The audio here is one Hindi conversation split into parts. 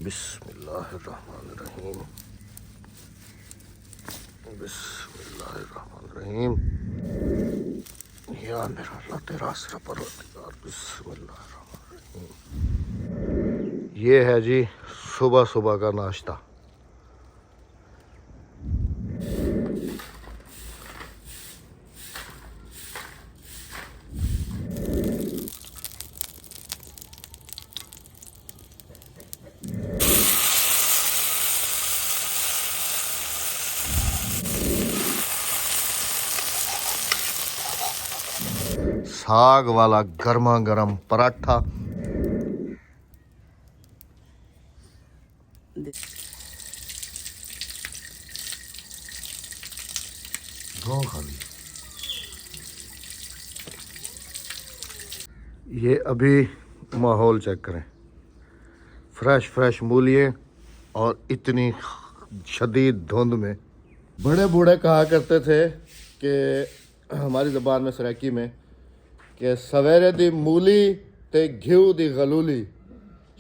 बिस्मिल्लाहिर्रहमानिर्रहीम बिस्मिल्लाहिर्रहमानिर्रहीम। या मेरा अल्लाह तेरा आसरा परवरदिगार, बिस्मिल्लाहिर्रहमानिर्रहीम। ये है जी सुबह सुबह का नाश्ता। साग वाला गर्मा गर्म पराठा। दो खाली। ये अभी माहौल चेक करें, फ्रेश फ्रेश मूलियाँ और इतनी शदीद धुंध में। बड़े बूढ़े कहा करते थे कि हमारी ज़बान में सराइकी में कि सवेरे दी मूली ते घिऊ दी गलूली,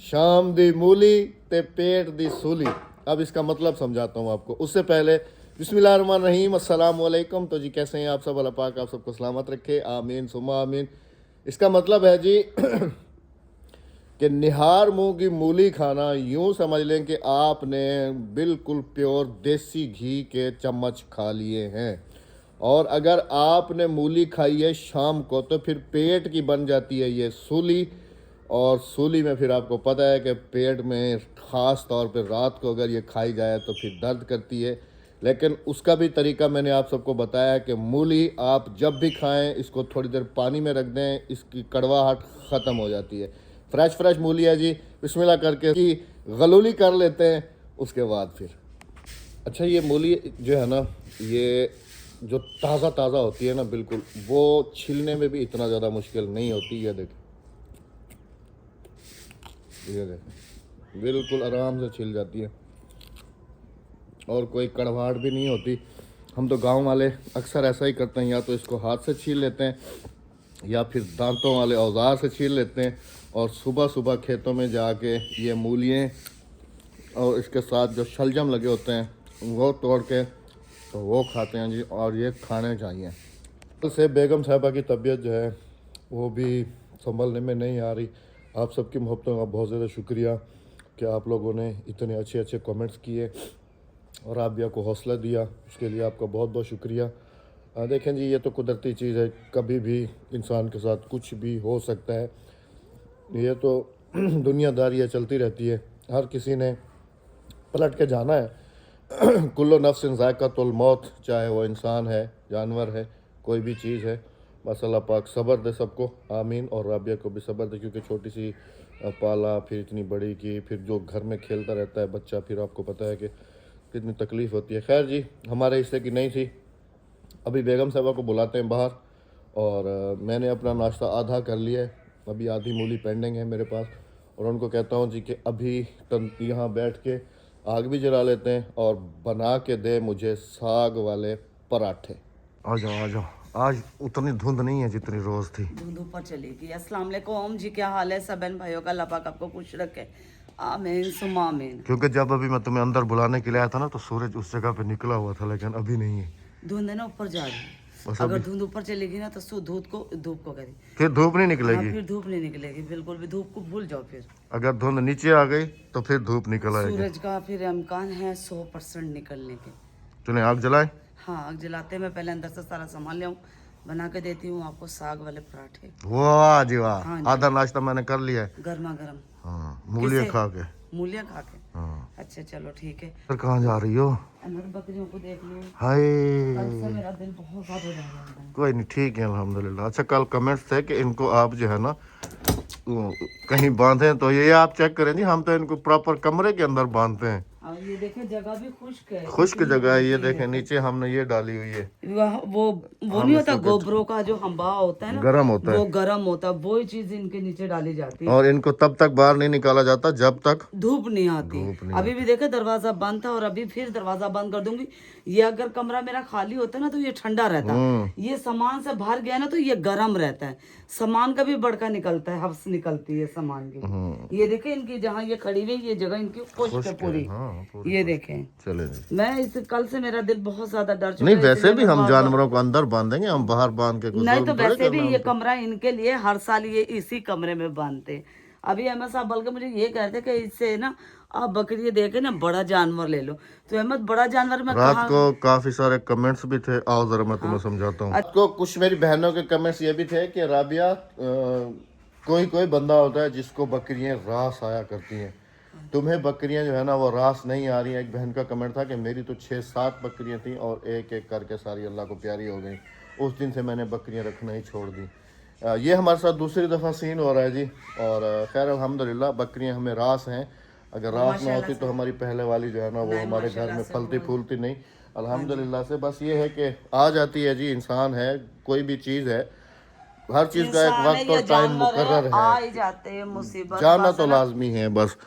शाम दी मूली ते पेट दी सूली। अब इसका मतलब समझाता हूँ आपको। उससे पहले बिस्मिल्लाहिर्रहमानिर्रहीम, अस्सलाम वालेकुम। तो जी कैसे हैं आप सब? अल्लाह पाक आप सबको सलामत रखे, आमीन सुम्मा आमीन। इसका मतलब है जी कि निहार मुंह की मूली खाना, यूँ समझ लें कि आपने बिल्कुल प्योर देसी घी के चम्मच खा लिए हैं। और अगर आपने मूली खाई है शाम को तो फिर पेट की बन जाती है ये सूली। और सूली में फिर आपको पता है कि पेट में ख़ास तौर पर रात को अगर ये खाई जाए तो फिर दर्द करती है। लेकिन उसका भी तरीका मैंने आप सबको बताया है कि मूली आप जब भी खाएं इसको थोड़ी देर पानी में रख दें, इसकी कड़वाहट ख़त्म हो जाती है। फ्रेश फ्रेश मूली है जी, बिस्मिल्लाह करके की गलूली कर लेते हैं उसके बाद फिर। अच्छा, ये मूली जो है ना, ये जो ताज़ा ताज़ा होती है ना बिल्कुल, वो छीलने में भी इतना ज़्यादा मुश्किल नहीं होती। ये देखें, ये देखें, बिल्कुल आराम से छिल जाती है और कोई कड़वाहट भी नहीं होती। हम तो गांव वाले अक्सर ऐसा ही करते हैं, या तो इसको हाथ से छील लेते हैं या फिर दांतों वाले औजार से छील लेते हैं। और सुबह सुबह खेतों में जाके ये मूलियाँ और इसके साथ जो शलजम लगे होते हैं वो तोड़ के तो वो खाते हैं जी, और ये खाने चाहिए। कल से बेगम साहिबा की तबीयत जो है वो भी संभलने में नहीं आ रही। आप सबकी मोहब्बतों का बहुत ज़्यादा शुक्रिया कि आप लोगों ने इतने अच्छे अच्छे कमेंट्स किए और आप भी को हौसला दिया, उसके लिए आपका बहुत बहुत शुक्रिया। देखें जी, ये तो कुदरती चीज़ है, कभी भी इंसान के साथ कुछ भी हो सकता है। ये तो दुनियादारी चलती रहती है, हर किसी ने पलट के जाना है। कुल्लो नफ्सिन ज़ायक़तुल मौत, चाहे वो इंसान है, जानवर है, कोई भी चीज़ है। बस अल्लाह पाक सब्र दे सबको, आमीन। और राबिया को भी सब्र दे, क्योंकि छोटी सी पाला, फिर इतनी बड़ी की, फिर जो घर में खेलता रहता है बच्चा, फिर आपको पता है कि कितनी तकलीफ़ होती है। खैर जी, हमारे हिस्से की नहीं थी। अभी बेगम साहबा को बुलाते हैं बाहर, और मैंने अपना नाश्ता आधा कर लिया है, अभी आधी मूली पेंडिंग है मेरे पास। और उनको कहता हूँ जी कि अभी यहाँ बैठ के आग भी जला लेते हैं और बना के दे मुझे साग वाले पराठे। आ जाओ आ जाओ, आज उतनी धुंध नहीं है जितनी रोज़ थी। धुंध ऊपर चलेगी। अस्सलाम वालेकुम जी, क्या हाल है सब बहन भाइयों का? अल्लाह पाक आपको खुश रखे, आमीन सुम्मा आमीन। क्योंकि जब अभी मैं तुम्हें अंदर बुलाने के लिए आया था ना, तो सूरज उस जगह पे निकला हुआ था, लेकिन अभी नहीं है। धुंध है ना ऊपर जा रही है। बस अगर अभी धुंध ऊपर चलेगी ना तो धूप को करी। फिर धूप नहीं हाँ, निकलेगी। फिर धूप नहीं निकलेगी, बिल्कुल भी धूप को भूल जाओ। फिर अगर धुंध नीचे आ गई तो फिर धूप निकल आएगी। सूरज का फिर इम्कान है 100% निकलने के। तूने आग जलाए? हाँ, आग जलाते मैं पहले अंदर से सारा सामान ले आऊँ, बना के देती हूँ आपको साग वाले पराठे। वाह जी वाह, हाँ जी। आधा नाश्ता मैंने कर लिया है। गर्मा गर्म। हाँ, मूलियाँ किसे? खा के। मूलियाँ खा के? हाँ। अच्छा चलो ठीक है। फिर कहाँ जा रही हो? अमर बकरियों को देख लो। हाय, कल से मेरा दिल बहुत ज़्यादा हो जाएगा। कोई नहीं, ठीक है अल्हम्दुलिल्लाह। अच्छा, कल कमेंट्स थे कि इनको आप जो है ना कहीं बांधें, तो ये आप चेक करें जी, हम तो इनको प्रॉपर कमरे के अंदर बांधते हैं। और ये देखे जगह भी खुश्क है। खुश्क जगह है, ये देखें नीचे हमने ये डाली हुई है। वो नहीं होता गोबरों का जो हम्बा होता है ना, गर्म होता है, वो गर्म होता है, वो चीज इनके नीचे डाली जाती है और इनको तब तक बाहर नहीं निकाला जाता जब तक धूप नहीं आती। अभी भी देखे दरवाजा बंद था और अभी फिर दरवाजा बंद कर दूंगी। ये अगर कमरा मेरा खाली होता ना तो ये ठंडा रहता, ये सामान से भर गया ना तो ये गर्म रहता है। सामान का भी बड़का निकलता है, हफ्स निकलती है सामान की। ये देखे इनकी जहाँ ये खड़ी हुई ये जगह इनकी खुश्क है पूरी। ये देखें, चले मैं इस कल से मेरा दिल बहुत ज्यादा डर चुका नहीं, है। वैसे भी हम जानवरों को अंदर बांधेंगे, हम बाहर बांध के नहीं तो वैसे भी ये कमरा इनके लिए हर साल ये इसी कमरे में बांधते। अभी अहमद साहब बल्कि मुझे ये कहते कि इससे ना आप बकरी देके ना बड़ा जानवर ले लो। तो अहमद बड़ा जानवर में रात को काफी सारे कमेंट्स भी थे, आओ जरा मैं तुम्हें समझाता हूँ। तो कुछ मेरी बहनों के कमेंट्स ये भी थे कि राबिया कोई बंदा होता है जिसको बकरियां रास आया करती हैं, तुम्हें बकरियां जो है ना वो रास नहीं आ रही हैं। एक बहन का कमेंट था कि मेरी तो 6-7 बकरियां थी और एक एक करके सारी अल्लाह को प्यारी हो गई, उस दिन से मैंने बकरियां रखना ही छोड़ दी। ये हमारे साथ दूसरी दफ़ा सीन हो रहा है जी। और खैर अल्हम्दुलिल्लाह बकरियां हमें रास हैं, अगर रास ना होती तो हमारी पहले वाली जो है ना वो हमारे घर में फलती फूलती नहीं। अल्हम्दुलिल्लाह से बस ये है कि आ जाती है जी, इंसान है, कोई भी चीज़ है, हर चीज़ का एक वक्त और टाइम मुकर्रर है, आ ही जाते हैं मुसीबत, जाना तो लाजमी है। बस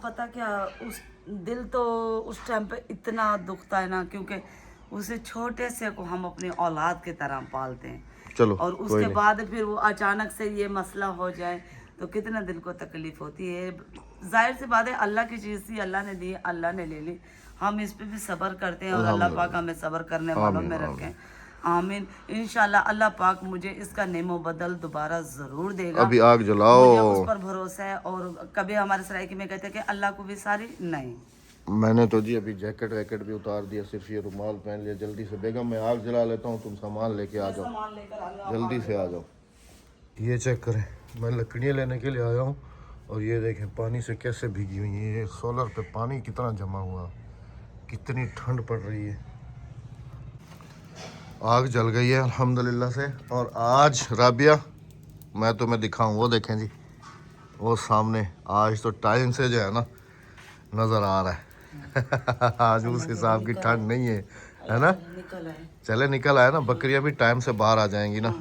पता क्या, उस दिल तो उस टाइम पे इतना दुखता है ना, क्योंकि उसे छोटे से को हम अपनी औलाद की तरह पालते हैं। चलो, और उसके बाद फिर वो अचानक से ये मसला हो जाए तो कितना दिल को तकलीफ होती है। जाहिर सी बात है, अल्लाह की चीज़ थी, अल्लाह ने दी, अल्लाह ने ले ली, हम इस पे भी सब्र करते हैं और अल्लाह पाक हमें सब्र करने वालों में रखें। आमीन। इंशाल्लाह अल्लाह पाक मुझे इसका नेमो बदल दोबारा जरूर देगा। अभी आग जलाओ, मुझे उस पर भरोसा है। और कभी हमारे सराय में कहते हैं कि अल्लाह को भी सारी नहीं। मैंने तो जी अभी जैकेट वैकेट भी उतार दिया, सिर्फ ये रुमाल पहन लिया। जल्दी से बेगम मैं आग जला लेता हूँ, तुम सामान लेके आ जाओ, जल्दी से आ जाओ। ये चेक करें, मैं लकड़ियाँ लेने के लिए आया हूँ और ये देखें पानी से कैसे भीगी हुई है। ये सोलर पे पानी कितना जमा हुआ, कितनी ठंड पड़ रही है। आग जल गई है अल्हम्दुलिल्लाह से। और आज राबिया मैं तुम्हें दिखाऊं, वो देखें जी, वो सामने आज तो टाइम से जो है ना नज़र आ रहा है। आज उस हिसाब की ठंड नहीं है ना। चले निकल आए ना, बकरियां भी टाइम से बाहर आ जाएंगी ना।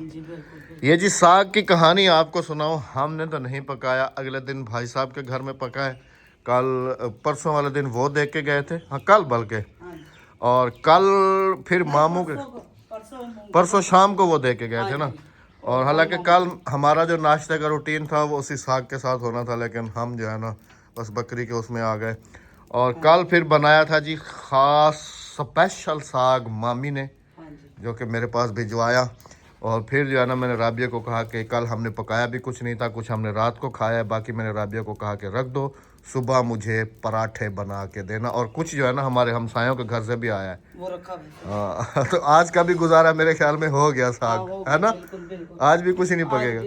ये जी साग की कहानी आपको सुनाओ, हमने तो नहीं पकाया, अगले दिन भाई साहब के घर में पका है। कल परसों वाले दिन वो देख के गए थे, हाँ कल बल्कि, और कल फिर मामू के परसों शाम को वो दे के गए थे ना। और हालांकि कल हमारा जो नाश्ते का रूटीन था वो उसी साग के साथ होना था, लेकिन हम जो है ना बस बकरी के उसमें आ गए। और कल फिर बनाया था जी ख़ास स्पेशल साग मामी ने, जो कि मेरे पास भिजवाया। और फिर जो है ना मैंने राबिया को कहा कि कल हमने पकाया भी कुछ नहीं था, कुछ हमने रात को खाया है, बाकी मैंने राबिया को कहा कि रख दो, सुबह मुझे पराठे बना के देना। और कुछ जो है ना हमारे हमसायों के घर से भी आया है, वो रखा तो आज का भी गुजारा मेरे ख्याल में हो गया साग, है ना। आज भी कुछ नहीं पकेगा।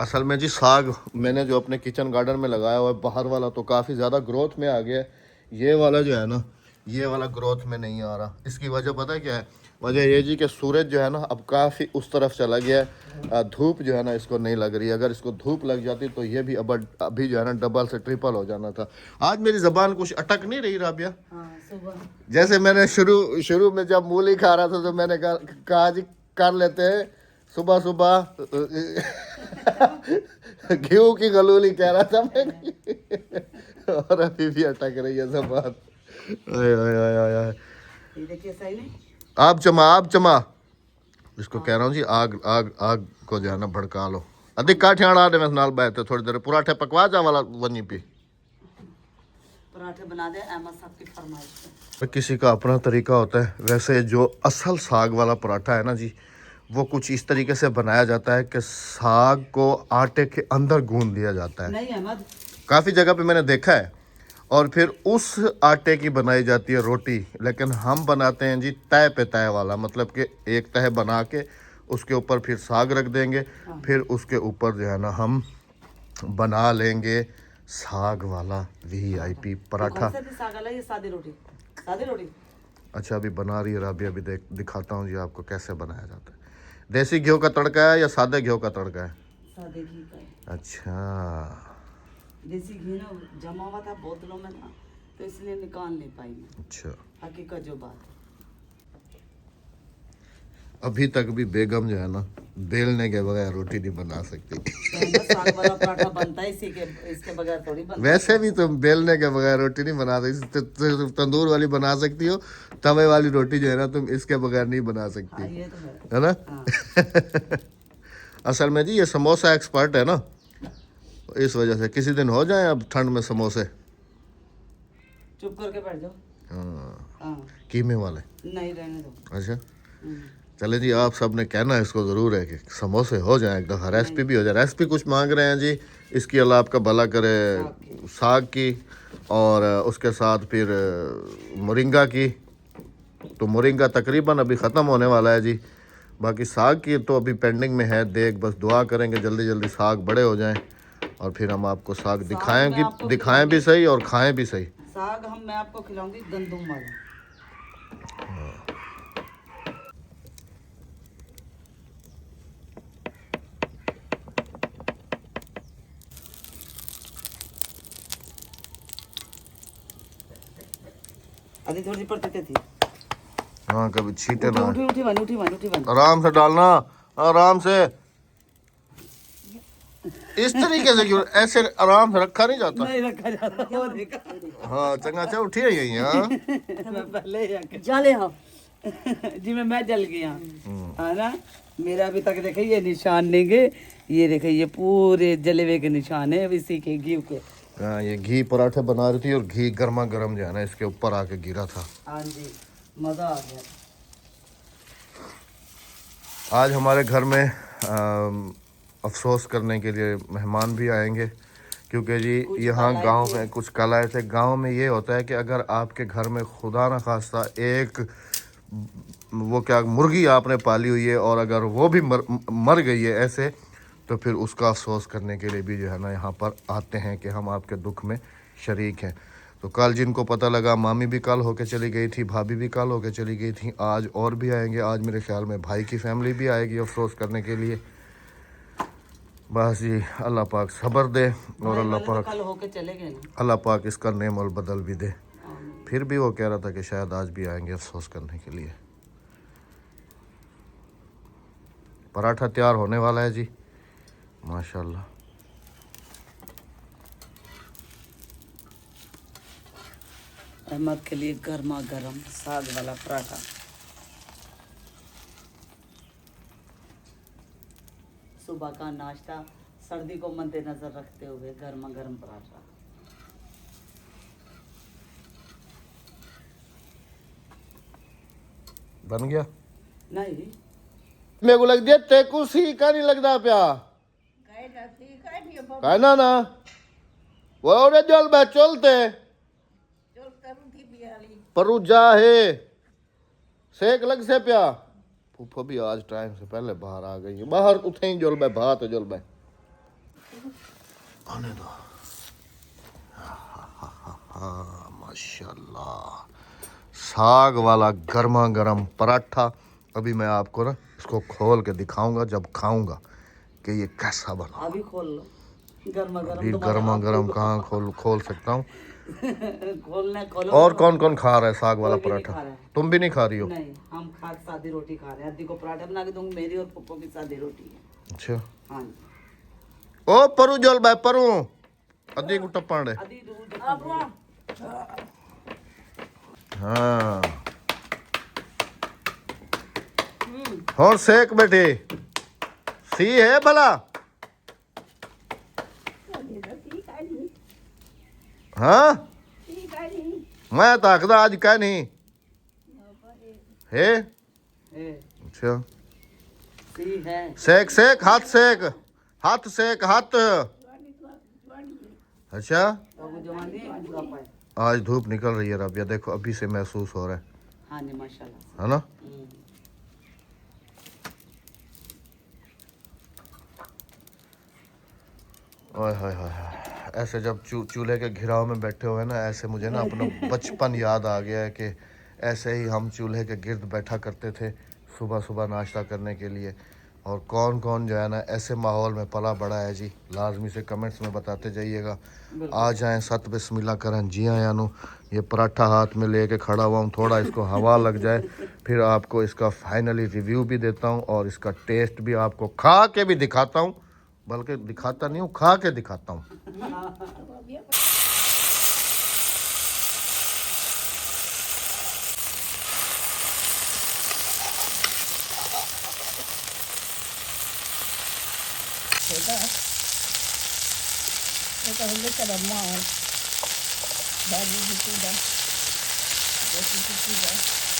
असल में जी साग मैंने जो अपने किचन गार्डन में लगाया हुआ है, बाहर वाला तो काफ़ी ज़्यादा ग्रोथ में आ गया है, ये वाला जो है ना ये वाला ग्रोथ में नहीं आ रहा। इसकी वजह पता है क्या है? वजह ये जी कि सूरज जो है ना अब काफ़ी उस तरफ चला गया है, धूप जो है ना इसको नहीं लग रही। अगर इसको धूप लग जाती तो ये भी अब अभी जो है ना डबल से ट्रिपल हो जाना था। आज मेरी ज़बान कुछ अटक नहीं रही राबिया। जैसे मैंने शुरू में जब मूली खा रहा था तो मैंने कहा जी कर लेते हैं सुबह सुबह घी की गलूली कह रहा था मैं और अभी भी अटक रही है ज़बान। आप चमा इसको कह रहा हूँ जी, आग आग आग को जो है ना भड़का लो। अधिक काठियाड़ा दे नाल बैठे थोड़ी देर पराठे पकवा जा वाला वनी पे पराठे बना दे अहमद साहब की फरमाइश पे। किसी का अपना तरीका होता है। वैसे जो असल साग वाला पराठा है ना जी, वो कुछ इस तरीके से बनाया जाता है कि साग को आटे के अंदर गूंद दिया जाता है। नहीं अहमद, काफ़ी जगह पे मैंने देखा है। और फिर उस आटे की बनाई जाती है रोटी, लेकिन हम बनाते हैं जी तय पे तय वाला, मतलब कि एक तह बना के उसके ऊपर फिर साग रख देंगे, फिर उसके ऊपर जो है ना हम बना लेंगे साग वाला VIP पराठा। सादी रोटी। अच्छा अभी बना रही है राबिया, अभी दिखाता हूँ जी आपको कैसे बनाया जाता है। देसी घी का तड़का है या सादे घी का तड़का है? सादे घी का। अच्छा देसी घी ना जमा हुआ था बोतलों में ना, तो इसलिए निकाल नहीं पाई मैं। अच्छा, हकीकत जो बात है। अभी तक भी बेगम जो है ना बेलने के बगैर रोटी नहीं बना सकती। तो साग वाला पराठा बनता है इसी के, इसके बगैर थोड़ी बनता है। वैसे भी तुम बेलने के बगैर रोटी नहीं बना सकती, तंदूर वाली बना सकती हो, तवे वाली रोटी जो है ना तुम इसके बगैर नहीं बना सकती, हाँ ये तो है। है ना। हाँ। असल में जी ये समोसा एक्सपर्ट है ना, इस वजह से किसी दिन हो जाए अब ठंड में समोसे। चुप करके बैठ जाओ। हाँ, हाँ कीमे वाले। नहीं रहने दो। अच्छा हम्म। चले जी, आप सबने कहना इसको ज़रूर है कि समोसे हो जाए एक दफ़ा, रेसिपी भी हो जाए। रेसिपी कुछ मांग रहे हैं जी, इसकी अल्लाह आपका भला करे, साग की और उसके साथ फिर मोरिंगा की। तो मोरिंगा तकरीबन अभी ख़त्म होने वाला है जी, बाकी साग की तो अभी पेंडिंग में है। देख बस दुआ करेंगे जल्दी जल्दी साग बड़े हो जाएं और फिर हम आपको साग दिखाएं भी सही और खाएं भी सही। साग मैं आपको खिलाऊंगी गंदुम वाला। आधी थोड़ी सी पड़ती थी। हाँ कभी छीटे ना, उठी बन। आराम से डालना, आराम से। इस तरीके से क्यों, ऐसे आराम से रखा नहीं जाता। नहीं रखा जाता, वो देखा। हाँ चंगा चा उठी है यही। हाँ मैं पहले जले हाँ जी, मैं जल गया है ना। मेरा अभी तक देखे ये निशान नहीं गए, ये देखे ये पूरे जले हुए के निशान है इसी के घी के। हाँ ये घी पराठे बना रही थी और घी गर्मा गर्म जो है ना इसके ऊपर आके गिरा था। हाँ जी मजा आ गया। आज हमारे घर में अफसोस करने के लिए मेहमान भी आएंगे, क्योंकि जी यहाँ गांव में कुछ कल आए थे। गांव में ये होता है कि अगर आपके घर में खुदा न खास्ता एक वो क्या मुर्गी आपने पाली हुई है और अगर वो भी मर गई है ऐसे, तो फिर उसका अफसोस करने के लिए भी जो है ना यहाँ पर आते हैं कि हम आपके दुख में शरीक हैं। तो कल जिनको पता लगा, मामी भी कल होके चली गई थी, भाभी भी कल होके चली गई थी, आज और भी आएंगे। आज मेरे ख्याल में भाई की फैमिली भी आएगी अफसोस करने के लिए। बस जी अल्लाह पाक सब्र दे और अल्लाह पाक कल होके चले गए ना, अल्लाह पाक इसका नेम और बदल भी दे। फिर भी वो कह रहा था कि शायद आज भी आएंगे अफसोस करने के लिए। पराठा तैयार होने वाला है जी माशाल्लाह। अहमद के लिए गर्मा गर्म साग वाला पराठा। सुबह का नाश्ता सर्दी को मद्देनजर रखते हुए गर्मा गर्म पराठा। बन गया नहीं मेरे को लग दिया तेकू सी का नहीं लगता प्या कहना ना वो जल बे चलते परू जा है सेक लग से प्या। फूफो भी आज टाइम से पहले बाहर आ गई है, बाहर उठे ही जुल बे भात जुल बे आने दो। माशाल्लाह साग वाला गर्मा गर्म पराठा। अभी मैं आपको ना इसको खोल के दिखाऊंगा जब खाऊंगा कि ये कैसा बना। अभी खोल लो, गर्मा अभी गर्म। गर्मा गर्म कहाँ खोल सकता हूँ। खोलो। और कौन कौन खा रहा है साग वाला पराठा? तुम भी नहीं खा रही हो? नहीं हम सादी रोटी खा रहे हैं। अद्दी को पराठा बना के दूंगी, मेरी और पप्पो की सादी रोटी है। अच्छा हाँ ओ परू जल भाई परू अद्दी को टप्पा दे। हाँ और सेक बेटे सी है भला। हाँ मैं ताकदा आज क्या नहीं है। अच्छा सेक सेक हाथ सेक हाथ सेक हाथ। अच्छा आज धूप निकल रही है रबिया, देखो अभी से महसूस हो रहा है। हाँ जी माशाल्लाह है ना। ओए हाय हाय ऐसे जब चूल्हे के घिराव में बैठे हुए ना, ऐसे मुझे ना अपना बचपन याद आ गया है कि ऐसे ही हम चूल्हे के गिर्द बैठा करते थे सुबह सुबह नाश्ता करने के लिए। और कौन कौन जो है ना ऐसे माहौल में पला बड़ा है जी, लाजमी से कमेंट्स में बताते जाइएगा। आ जाएं, सत बिस्मिल्लाह करें। जी हाँ यानू, ये पराठा हाथ में लेके खड़ा हुआ हूँ, थोड़ा इसको हवा लग जाए, फिर आपको इसका फाइनली रिव्यू भी देता हूँ और इसका टेस्ट भी आपको खा के भी दिखाता हूँ। बल्कि दिखाता नहीं हूँ, खा के दिखाता हूँ।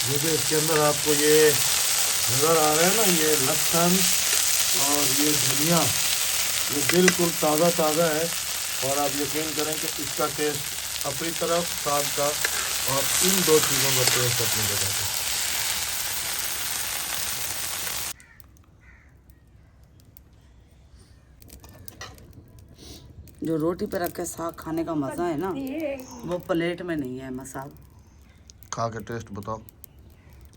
मुझे इसके अंदर आपको ये नज़र आ रहा है ना, ये लहसुन और ये धनिया, ये बिल्कुल ताज़ा ताज़ा है। और आप यकीन करें कि इसका टेस्ट अपनी तरफ साग का और इन दो चीज़ों का टेस्ट अपनी जगह पे। जो रोटी पे रख के साग खाने का मजा है ना, वो प्लेट में नहीं है। मसाग खा के टेस्ट बताओ।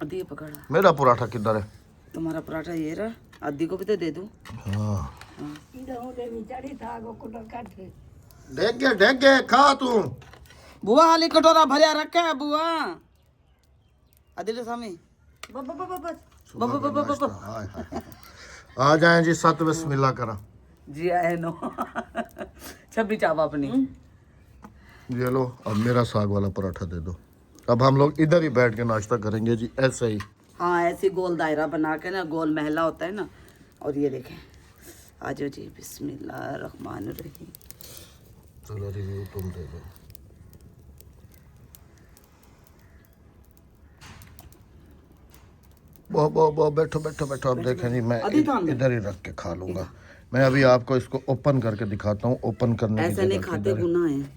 अद्धी पकड़ा, मेरा पराठा किधर है? तुम्हारा पराठा ये रहा, अद्धी को भी तो दे दूं। हाँ देख गए खा तू। बुआ हाली कटोरा भरिया रखा है बुआ। अदिल सामी हाय हाय। आ जाएं जी, सत बिस्मिल्लाह करा। जी आए नो छब्बी चाप अपनी। ये लो, अब मेरा साग वाला पराठा दे दो। अब हम लोग इधर ही बैठ के नाश्ता करेंगे जी, ऐसे ही। हाँ ऐसी गोल दायरा बना के ना, गोल महला होता है ना। और ये देखें, आ जाओ जी, बिस्मिल्लाहिर्रहमानिर्रहीम। चलो रिव्यू तुम दे दो। बहुत बैठो बैठो बैठो। अब देखें जी, मैं इधर ही रख के खा लूंगा। मैं अभी आपको इसको ओपन करके दिखाता हूँ। ओपन करने की ऐसे नहीं खाते, गुनाह है।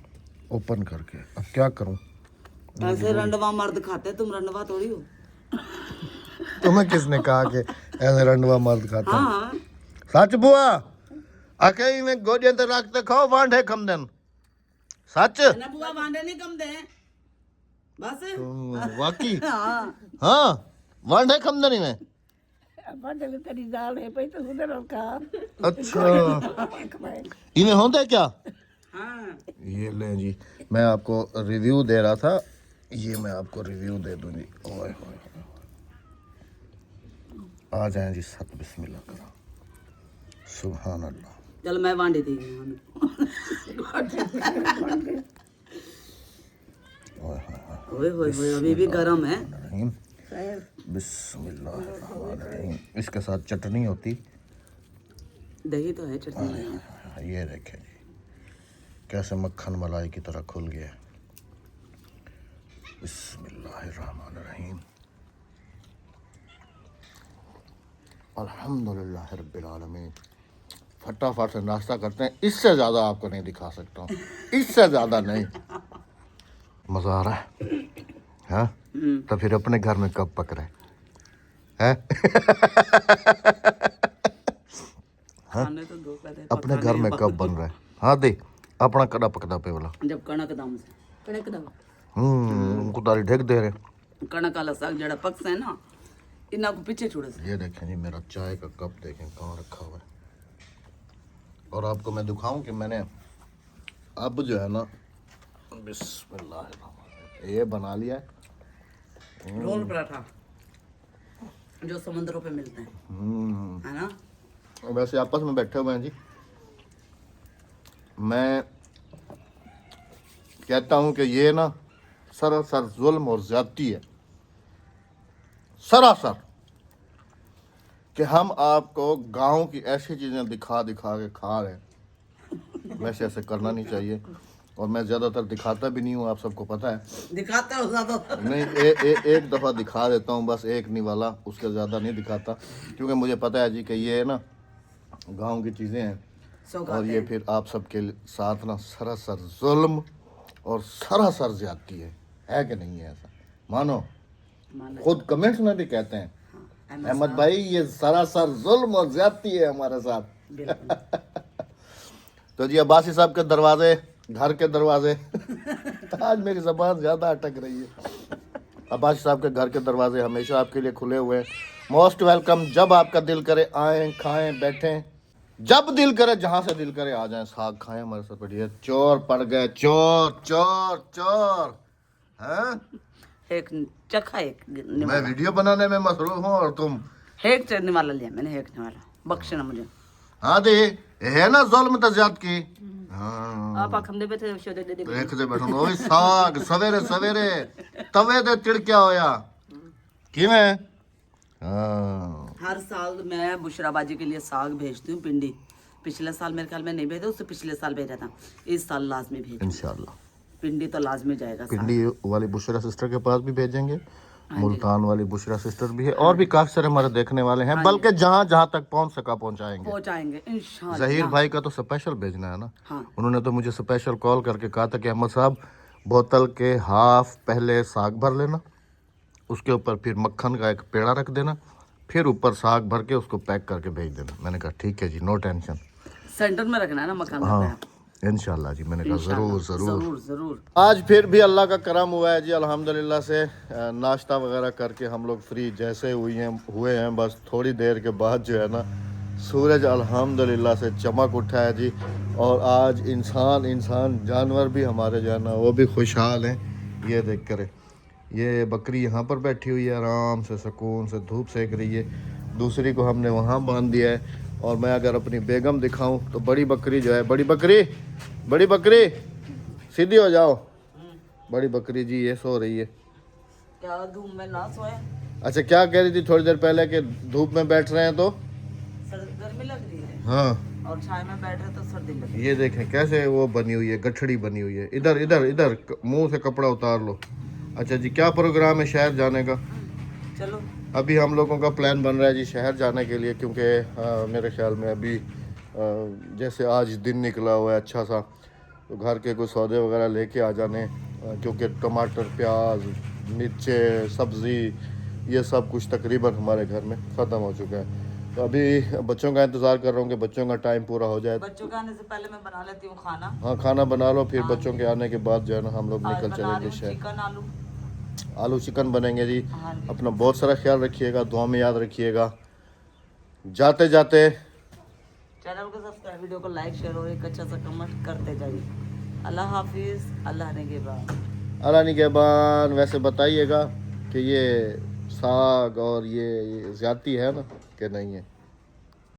ओपन करके अब क्या करूँ? ऐसे रंडवा मर्द खाते, तुम रंडवा थोड़ी हो। तुम्हें किसने कहा कि ऐसे रंडवा मर्द खाते हैं? हाँ सच बुआ, अकेले में गोदियन ते रखते खाओ, वांडे कम देन। सच ना बुआ, वांडे नहीं कम दे बस। वाकई? हाँ हाँ वांडे कम देनी में। तेरी दाल है तो उधर का। अच्छा इन्हें होता है क्या? हाँ ये ले जी, मैं आपको रिव्यू दे रहा था, ये मैं आपको रिव्यू दे दूं जी। ओए होए, आ जाएं जी, सत बिस्मिल्लाह करा। सुभान अल्लाह। चल मैं वांडे दी ओए होए होए, अभी भी गरम है। बिस्मिल्लाहिर्रहमानिर्रहीम। इसके साथ चटनी होती, दही तो है, चटनी नहीं है। ये देखें जी, कैसे मक्खन मलाई की तरह खुल गया। बिस्मिल्लाहिर्रहमानिर्रहीम। अल्हम्दुलिल्लाह रब्बिल आलमीन। फटाफट से नाश्ता करते हैं, इससे ज़्यादा आपको नहीं दिखा सकता हूँ, इससे ज़्यादा नहीं। मज़ा आ रहा है हाँ? तो फिर अपने घर में कब पक रहे हैं? खाने तो दो कहते हैं, अपने घर में कब बन रहा है? हाँ दे अपना कड़ा पकड़ा पे वाला। जब कणक दाम से कणक दाम कुदारी ढेक दे रहे। कणक वाला साग जड़ा पक से है ना, इना को पीछे छोड़े से। ये देखें जी, मेरा चाय का कप देखें कहाँ रखा हुआ है। और आपको मैं दिखाऊं कि मैंने अब जो है ना, बिस्मिल्लाह, ये बना लिया है रोल पराठा जो समुद्रों पे मिलते हैं, है ना। वैसे आपस में बैठे हुए हैं जी, मैं कहता हूं कि ये ना सरासर जुल्म और ज्यादती है, सरासर, कि हम आपको गांव की ऐसी चीज़ें दिखा दिखा के खा रहे हैं। वैसे ऐसे करना नहीं चाहिए, और मैं ज़्यादातर दिखाता भी नहीं हूँ, आप सबको पता है। दिखाते हो ज़्यादा नहीं, एक दफ़ा दिखा देता हूँ बस, एक नहीं वाला, उसके ज़्यादा नहीं दिखाता, क्योंकि मुझे पता है जी कि ये ना गांव की चीज़ें हैं, और ये फिर आप सबके साथ ना सरासर जुल्म और सरासर ज्यादती है कि नहीं है? ऐसा मानो, खुद कमेंट्स में भी कहते हैं अहमद भाई ये सरासर जुल्म और ज्यादती है हमारे साथ। तो जी अब्बासी साहब के दरवाजे, घर के दरवाजे आज मेरी ज़बान ज़्यादा अटक रही है। अब्बासी साहब के घर के दरवाजे हमेशा आपके लिए खुले हुए हैं, मोस्ट वेलकम। जब आपका दिल करे आए खाएं बैठें, जब दिल करे जहां से दिल करे आ जाएं, साग खाएं हमारे साथ बढ़िया। चोर पड़ गए, चोर चोर चोर हैं। एक चखा, एक मैं वीडियो बनाने में मसरूफ हूँ और तुम एक चढ़ने वाला लिया मैंने, एक वाला बख्शे ना मुझे। हाँ दे है ना जुल्म तजात की। हाँ आप आखम दे बैठे शो दे दे देख दे बैठो ओए साग सवेरे सवेरे तवे दे तिड़क्या होया किवें। हाँ हर साल मैं बुशराबाजी के लिए साग भेजती हूँ, पिंडी। पिछले साल मेरे ख्याल में नहीं भेजा, उससे पिछले साल भेजा था, इस साल लाजमी भेज। इंशाल्लाह पिंडी तो लाजमी जाएगा साग। पिंडी वाली बुशरा सिस्टर के पास भी भेजेंगे, मुल्तान वाली बुशरा सिस्टर भी है, और भी काफी सारे हमारे देखने वाले हैं, बल्कि जहाँ जहाँ तक पहुँच सका पहुँचाएंगे पहुंचाएंगे इंशाल्लाह। जहीर भाई का तो स्पेशल भेजना है ना। हाँ। उन्होंने तो मुझे स्पेशल कॉल करके कहा था कि अहमद साहब बोतल के हाफ पहले साग भर लेना, उसके ऊपर फिर मक्खन का एक पेड़ा रख देना, फिर ऊपर साग भर के उसको पैक करके भेज देना। मैंने कहा ठीक है जी, नो टेंशन। सेंटर में रखना है ना मकान। हाँ इंशाल्लाह जी। मैंने कहा ज़रूर ज़रूर जरूर जरूर। आज फिर भी अल्लाह का करम हुआ है जी, अल्हम्दुलिल्लाह से नाश्ता वगैरह करके हम लोग फ्री जैसे हुए हैं बस थोड़ी देर के बाद जो है ना सूरज अल्हम्दुलिल्लाह से चमक उठा है जी। और आज इंसान जानवर भी हमारे जो है ना वो भी खुशहाल हैं। ये देख कर, ये बकरी यहाँ पर बैठी हुई है आराम से सुकून से धूप सेक रही है, दूसरी को हमने वहाँ बांध दिया है। और मैं अगर अपनी बेगम दिखाऊं तो बड़ी बकरी जो है, बड़ी बकरी सीधी हो जाओ। बड़ी बकरी जी ये सो रही है। क्या धूप में ना सोए? अच्छा क्या कह रही थी थोड़ी देर पहले कि धूप में बैठ रहे हैं तो गर्मी लग रही है, हाँ, और छाया में बैठ रहे तो सर्दी लग रही ये देखें कैसे वो बनी हुई है, गठड़ी बनी हुई है। इधर इधर इधर मुंह से कपड़ा उतार लो। अच्छा जी, क्या प्रोग्राम है शहर जाने का? है। चलो अभी हम लोगों का प्लान बन रहा है जी शहर जाने के लिए, क्योंकि मेरे ख्याल में अभी जैसे आज दिन निकला हुआ है अच्छा सा, तो घर के कुछ सौदे वगैरह लेके आ जाने, क्योंकि टमाटर प्याज मिर्चे सब्ज़ी ये सब कुछ तकरीबन हमारे घर में ख़त्म हो चुका है। तो अभी बच्चों का इंतज़ार कर रहा हूँ कि बच्चों का टाइम पूरा हो जाए। बच्चों के आने से पहले मैं बना लेती हूँ खाना। हाँ खाना बना लो, फिर बच्चों के आने के बाद जो है ना हम लोग आज निकल बना चलेंगे रही हूँ शहर। चिकन आलू चिकन बनेंगे जी। हाँ जी। अपना बहुत सारा ख्याल रखिएगा, दुआ में याद रखिएगा। जाते जाते चैनल को सब्सक्राइब, वीडियो को लाइक शेयर और एक अच्छा सा कमेंट करते जाइए। अल्लाह हाफिज, अल्लाह निगहबान। अल्लाह निगहबान। वैसे बताइएगा कि ये साग और ये ज्यादती है ना कि नहीं है?